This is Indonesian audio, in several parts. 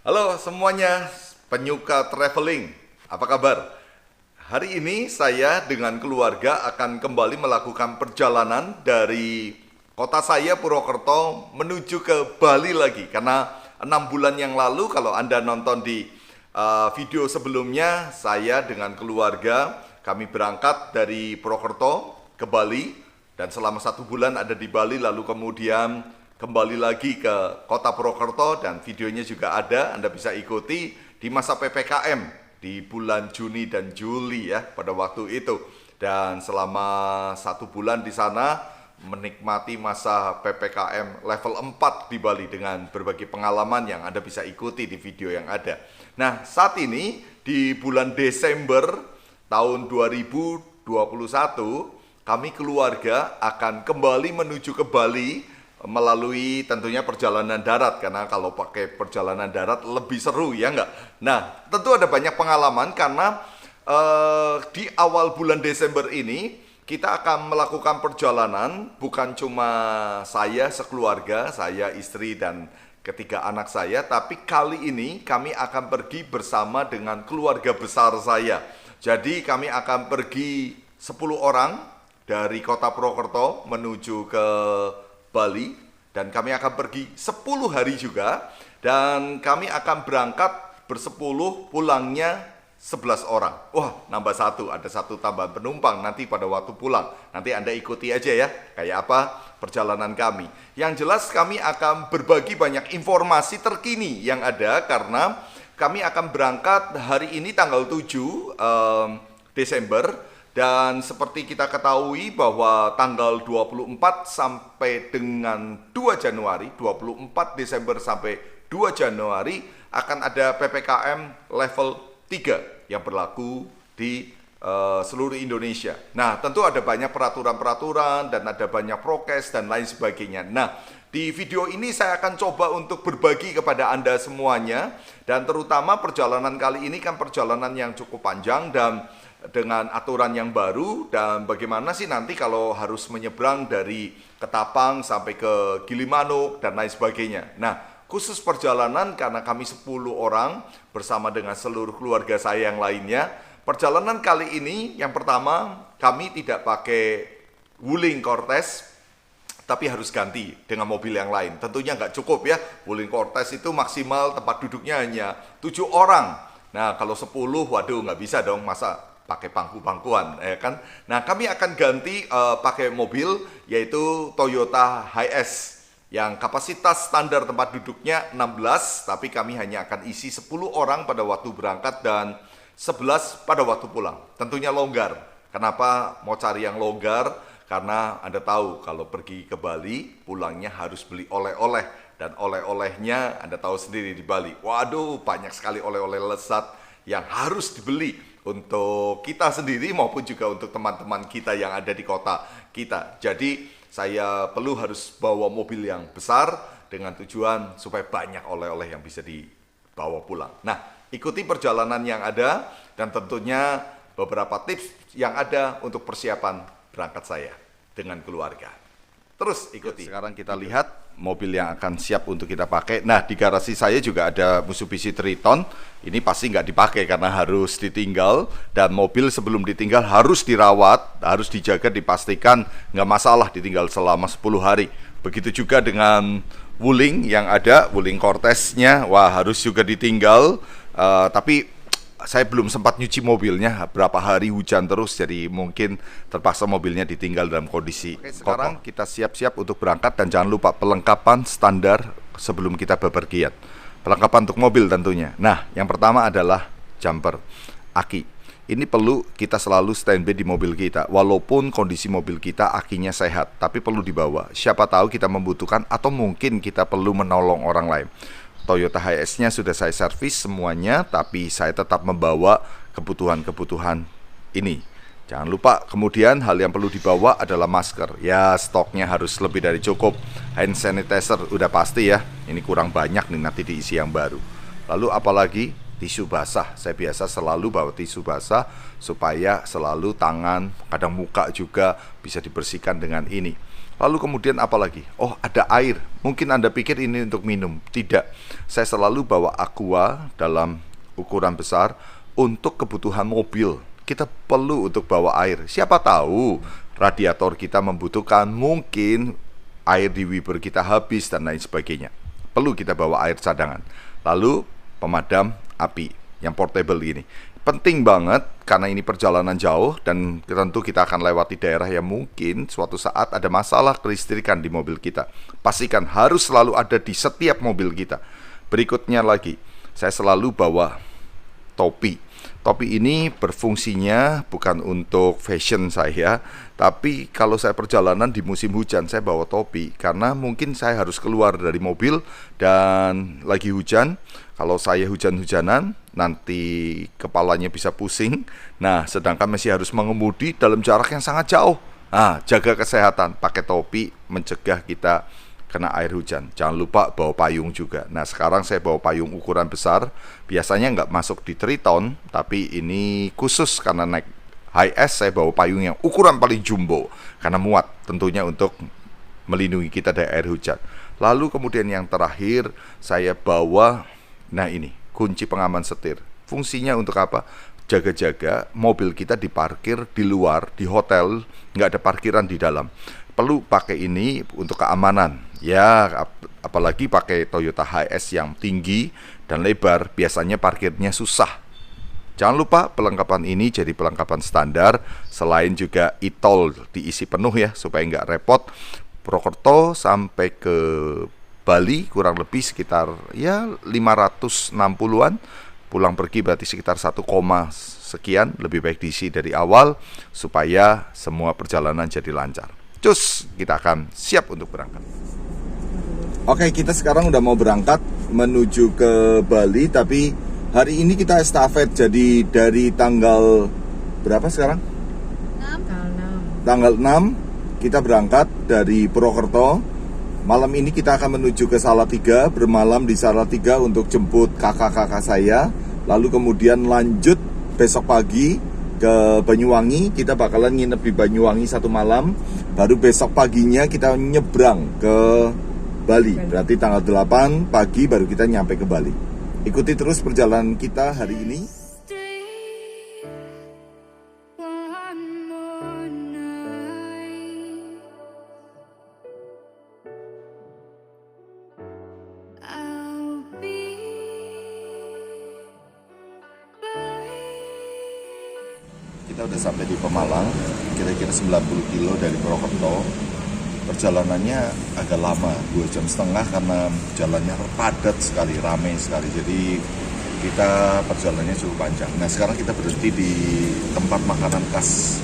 Halo semuanya, penyuka traveling, apa kabar? Hari ini saya dengan keluarga akan kembali melakukan perjalanan dari kota saya Purwokerto menuju ke Bali lagi. Karena 6 bulan yang lalu kalau Anda nonton di video sebelumnya, saya dengan keluarga kami berangkat dari Purwokerto ke Bali. Dan selama 1 bulan ada di Bali, lalu kemudian kembali lagi ke kota Purwokerto, dan videonya juga ada, Anda bisa ikuti di masa PPKM di bulan Juni dan Juli ya pada waktu itu. Dan selama 1 bulan di sana menikmati masa PPKM level 4 di Bali dengan berbagai pengalaman yang Anda bisa ikuti di video yang ada. Nah, saat ini di bulan Desember tahun 2021 kami keluarga akan kembali menuju ke Bali melalui tentunya perjalanan darat, karena kalau pakai perjalanan darat lebih seru ya enggak. Nah, tentu ada banyak pengalaman karena di awal bulan Desember ini kita akan melakukan perjalanan bukan cuma saya sekeluarga, saya, istri, dan ketiga anak saya, tapi kali ini kami akan pergi bersama dengan keluarga besar saya. Jadi kami akan pergi 10 orang dari kota Purwokerto menuju ke Bali, dan kami akan pergi 10 hari juga, dan kami akan berangkat bersepuluh, pulangnya 11 orang. Wah, nambah satu, ada satu tambahan penumpang nanti pada waktu pulang. Nanti Anda ikuti aja ya, kayak apa perjalanan kami. Yang jelas kami akan berbagi banyak informasi terkini yang ada, karena kami akan berangkat hari ini tanggal 7 Desember. Dan seperti kita ketahui bahwa tanggal 24 sampai dengan 2 Januari, 24 Desember sampai 2 Januari akan ada PPKM level 3 yang berlaku di seluruh Indonesia. Nah, tentu ada banyak peraturan-peraturan dan ada banyak prokes dan lain sebagainya. Nah, di video ini saya akan coba untuk berbagi kepada Anda semuanya, dan terutama perjalanan kali ini kan perjalanan yang cukup panjang dan dengan aturan yang baru, dan bagaimana sih nanti kalau harus menyeberang dari Ketapang sampai ke Gilimanuk dan lain sebagainya. Nah, khusus perjalanan karena kami 10 orang bersama dengan seluruh keluarga saya yang lainnya. Perjalanan kali ini yang pertama, kami tidak pakai Wuling Cortez, tapi harus ganti dengan mobil yang lain. Tentunya nggak cukup ya, Wuling Cortez itu maksimal tempat duduknya hanya 7 orang. Nah, kalau 10, waduh nggak bisa dong, masa pakai bangku-bangkuan, ya kan? Nah, kami akan ganti pakai mobil, yaitu Toyota Hiace, yang kapasitas standar tempat duduknya 16, tapi kami hanya akan isi 10 orang pada waktu berangkat dan 11 pada waktu pulang. Tentunya longgar. Kenapa mau cari yang longgar? Karena Anda tahu kalau pergi ke Bali, pulangnya harus beli oleh-oleh. Dan oleh-olehnya Anda tahu sendiri di Bali. Waduh, banyak sekali oleh-oleh lezat yang harus dibeli untuk kita sendiri maupun juga untuk teman-teman kita yang ada di kota kita. Jadi saya perlu harus bawa mobil yang besar dengan tujuan supaya banyak oleh-oleh yang bisa dibawa pulang. Nah, ikuti perjalanan yang ada dan tentunya beberapa tips yang ada untuk persiapan berangkat saya dengan keluarga. Terus ikuti. Sekarang kita lihat mobil yang akan siap untuk kita pakai. Nah, di garasi saya juga ada Mitsubishi Triton. Ini pasti nggak dipakai karena harus ditinggal. Dan mobil sebelum ditinggal harus dirawat, harus dijaga, dipastikan nggak masalah ditinggal selama 10 hari. Begitu juga dengan Wuling yang ada, Wuling Cortez-nya, wah harus juga ditinggal. Tapi saya belum sempat nyuci mobilnya, berapa hari hujan terus, jadi mungkin terpaksa mobilnya ditinggal dalam kondisi. Oke, sekarang kita siap-siap untuk berangkat, dan jangan lupa perlengkapan standar sebelum kita bepergian. Perlengkapan untuk mobil tentunya. Nah, yang pertama adalah jumper, aki. Ini perlu kita selalu standby di mobil kita, walaupun kondisi mobil kita akinya sehat, tapi perlu dibawa. Siapa tahu kita membutuhkan atau mungkin kita perlu menolong orang lain. Toyota Hiace-nya sudah saya servis semuanya, tapi saya tetap membawa kebutuhan-kebutuhan ini. Jangan lupa, kemudian hal yang perlu dibawa adalah masker. Ya, stoknya harus lebih dari cukup. Hand sanitizer udah pasti ya, ini kurang banyak nih, nanti diisi yang baru. Lalu apalagi tisu basah. Saya biasa selalu bawa tisu basah supaya selalu tangan, kadang muka juga bisa dibersihkan dengan ini. Lalu kemudian apa lagi? Oh, ada air. Mungkin Anda pikir ini untuk minum. Tidak. Saya selalu bawa aqua dalam ukuran besar untuk kebutuhan mobil. Kita perlu untuk bawa air. Siapa tahu radiator kita membutuhkan, mungkin air di Weber kita habis dan lain sebagainya. Perlu kita bawa air cadangan. Lalu pemadam api yang portable ini. Penting banget karena ini perjalanan jauh dan tentu kita akan lewati daerah yang mungkin suatu saat ada masalah kelistrikan di mobil kita. Pastikan harus selalu ada di setiap mobil kita. Berikutnya lagi, saya selalu bawa topi. Topi ini berfungsinya bukan untuk fashion saya, tapi kalau saya perjalanan di musim hujan saya bawa topi karena mungkin saya harus keluar dari mobil dan lagi hujan. Kalau saya hujan-hujanan, nanti kepalanya bisa pusing. Nah, sedangkan masih harus mengemudi dalam jarak yang sangat jauh. Nah, jaga kesehatan, pakai topi mencegah kita kena air hujan. Jangan lupa bawa payung juga. Nah, sekarang saya bawa payung ukuran besar. Biasanya nggak masuk di Triton, tapi ini khusus karena naik high S, saya bawa payung yang ukuran paling jumbo. Karena muat tentunya untuk melindungi kita dari air hujan. Lalu kemudian yang terakhir, saya bawa, nah ini, kunci pengaman setir. Fungsinya untuk apa? Jaga-jaga mobil kita diparkir di luar, di hotel, nggak ada parkiran di dalam. Perlu pakai ini untuk keamanan. Ya, apalagi pakai Toyota HS yang tinggi dan lebar, biasanya parkirnya susah. Jangan lupa perlengkapan ini jadi perlengkapan standar. Selain juga e-tol diisi penuh ya, supaya nggak repot. Purwokerto sampai ke Bali kurang lebih sekitar ya 560-an. Pulang pergi berarti sekitar 1, sekian. Lebih baik diisi dari awal supaya semua perjalanan jadi lancar. Cus, kita akan siap untuk berangkat. Oke, kita sekarang udah mau berangkat menuju ke Bali, tapi hari ini kita estafet. Jadi dari tanggal berapa sekarang? 6. Tanggal 6 kita berangkat dari Purwokerto. Malam ini kita akan menuju ke Salatiga, bermalam di Salatiga untuk jemput kakak-kakak saya. Lalu kemudian lanjut besok pagi ke Banyuwangi. Kita bakalan nginep di Banyuwangi 1 malam. Baru besok paginya kita nyebrang ke Bali. Berarti tanggal 8 pagi baru kita nyampe ke Bali. Ikuti terus perjalanan kita hari ini. Kita udah sampai di Pemalang, kira-kira 90 kilo dari Purwokerto. Perjalanannya agak lama, 2,5 jam karena jalannya padat sekali, ramai sekali. Jadi kita perjalanannya cukup panjang. Nah, sekarang kita berhenti di tempat makanan khas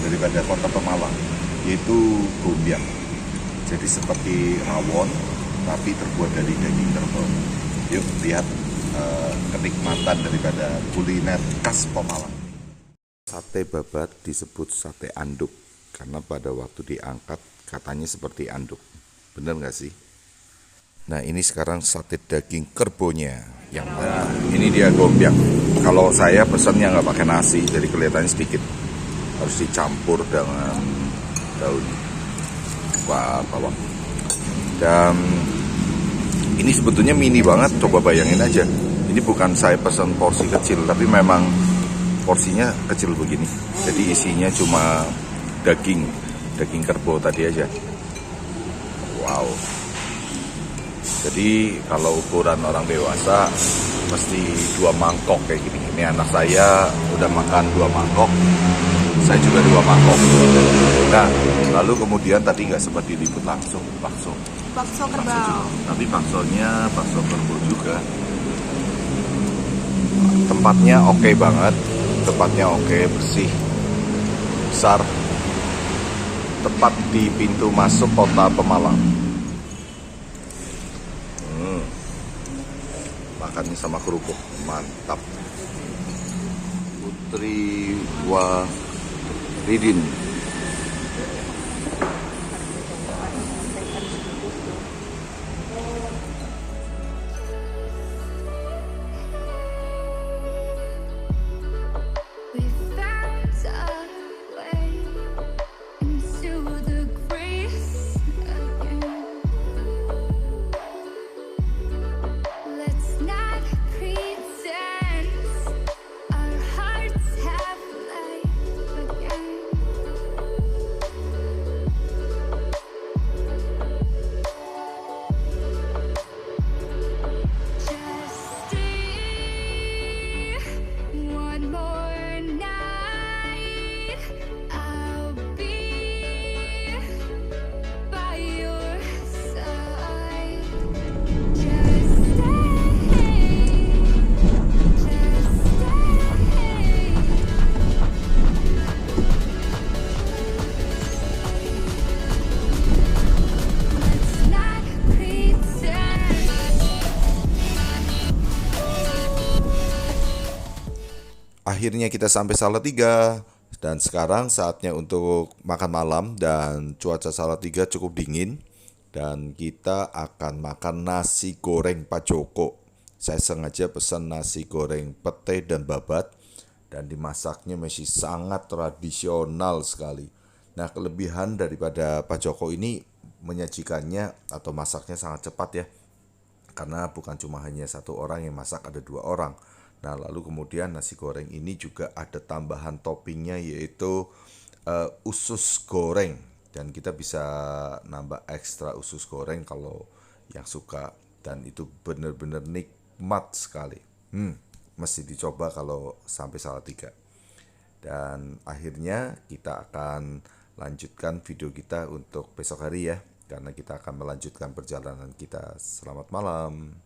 daripada kota Pemalang, yaitu gombyang. Jadi seperti rawon, tapi terbuat dari daging kerbau. Yuk lihat kenikmatan daripada kuliner khas Pemalang. Sate babat disebut sate anduk karena pada waktu diangkat katanya seperti anduk. Bener nggak sih? Nah, ini sekarang sate daging kerbonya yang ini dia gombyang. Kalau saya pesannya nggak pakai nasi, jadi kelihatannya sedikit. Harus dicampur dengan daun bawang. Dan ini sebetulnya mini banget, coba bayangin aja. Ini bukan saya pesan porsi kecil, tapi memang porsinya kecil begini. Jadi isinya cuma daging kerbau tadi aja. Wow. Jadi kalau ukuran orang dewasa mesti 2 mangkok kayak gini. Ini anak saya udah makan 2 mangkok. Saya juga 2 mangkok. Nah, lalu kemudian tadi nggak sempat diliput langsung bakso kerbau. Tapi baksonya bakso kerbau juga. Tempatnya oke banget. Tempatnya oke, bersih, besar. Tepat di pintu masuk kota Pemalang. Makannya sama kerupuk, mantap. Putri Waridin. akhirnya kita sampai Salatiga. Dan sekarang saatnya untuk makan malam dan cuaca Salatiga cukup dingin. Dan kita akan makan nasi goreng Pak Joko. Saya sengaja pesan nasi goreng pete dan babat. Dan dimasaknya masih sangat tradisional sekali. Nah, kelebihan daripada Pak Joko ini menyajikannya atau masaknya sangat cepat ya. Karena bukan cuma hanya satu orang yang masak, ada dua orang. Nah, lalu kemudian nasi goreng ini juga ada tambahan toppingnya yaitu usus goreng. Dan kita bisa nambah ekstra usus goreng kalau yang suka. Dan itu benar-benar nikmat sekali. Mesti dicoba kalau sampai Salatiga. Dan akhirnya kita akan lanjutkan video kita untuk besok hari ya. Karena kita akan melanjutkan perjalanan kita. Selamat malam.